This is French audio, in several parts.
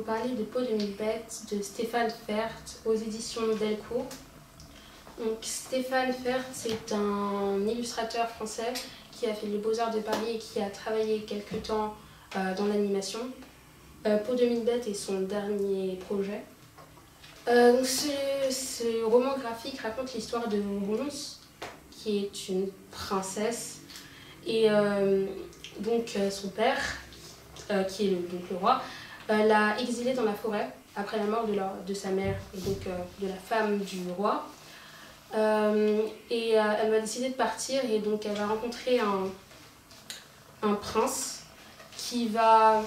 parler de Peau de mille bêtes de Stéphane Fert aux éditions Delcourt. Donc, Stéphane Fert, c'est un illustrateur français qui a fait les Beaux-Arts de Paris et qui a travaillé quelque temps dans l'animation. Peau de mille bêtes est son dernier projet. Ce roman graphique raconte l'histoire de Ronce, qui est une princesse, et son père, qui est le roi, l'a exilée dans la forêt après la mort de sa mère, et donc de la femme du roi. Elle va décider de partir, et donc elle va rencontrer un prince qui va...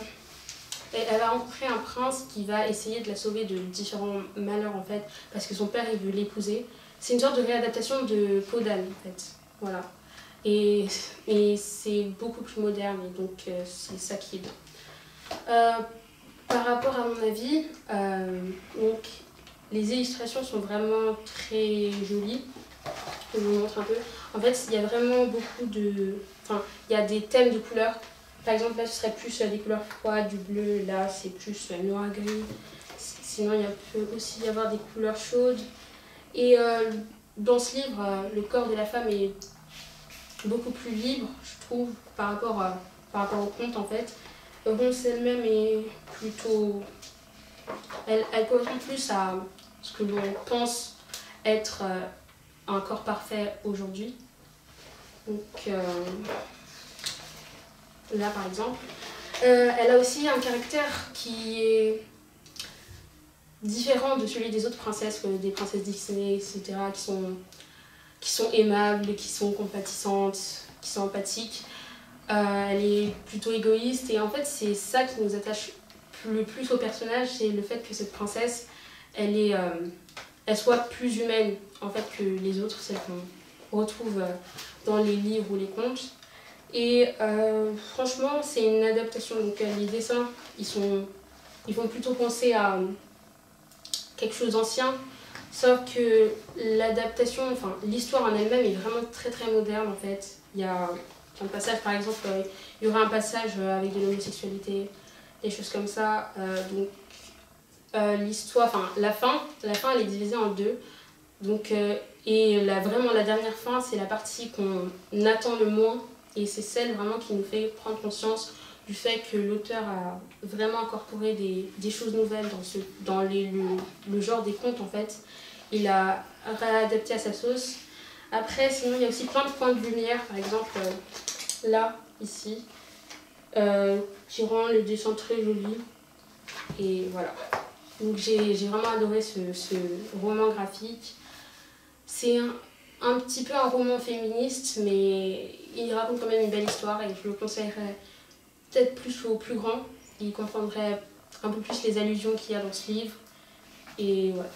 Elle va rencontrer un prince qui va essayer de la sauver de différents malheurs en fait, parce que son père il veut l'épouser. C'est une sorte de réadaptation de Peau d'âne en fait, voilà. Et c'est beaucoup plus moderne, et donc c'est ça qui est bien. Par rapport à mon avis, donc, les illustrations sont vraiment très jolies. Je vous montre un peu. En fait, il y a vraiment beaucoup de... Enfin, il y a des thèmes de couleurs. Par exemple, là, ce serait plus des couleurs froides, du bleu. Là, c'est plus noir-gris. Sinon, il peut aussi y avoir des couleurs chaudes. Et dans ce livre, le corps de la femme est beaucoup plus libre, je trouve, par rapport au conte, en fait. Ronce elle-même est plutôt... Elle correspond plus à ce que l'on pense être un corps parfait aujourd'hui. Donc... là par exemple. Elle a aussi un caractère qui est différent de celui des autres princesses, des princesses Disney, etc., qui sont aimables, qui sont compatissantes, qui sont empathiques. Elle est plutôt égoïste, et en fait c'est ça qui nous attache le plus au personnage, c'est le fait que cette princesse, elle soit plus humaine en fait que les autres, celles qu'on retrouve dans les livres ou les contes. Et franchement, c'est une adaptation, donc les dessins, ils vont plutôt penser à quelque chose d'ancien, sauf que l'adaptation, enfin l'histoire en elle-même est vraiment très très moderne en fait. Il y a un passage, par exemple, il y aura un passage avec de l'homosexualité, des choses comme ça. L'histoire, enfin la fin elle est divisée en deux. Donc, vraiment la dernière fin, c'est la partie qu'on attend le moins. Et c'est celle vraiment qui nous fait prendre conscience du fait que l'auteur a vraiment incorporé des choses nouvelles dans le genre des contes en fait. Il a réadapté à sa sauce. Après, sinon, il y a aussi plein de points de lumière, par exemple là, ici, qui rend le dessin très joli. Et voilà. Donc j'ai vraiment adoré ce roman graphique. C'est un petit peu un roman féministe, mais il raconte quand même une belle histoire, et je le conseillerais peut-être plus aux plus grands. Ils comprendraient un peu plus les allusions qu'il y a dans ce livre. Et voilà.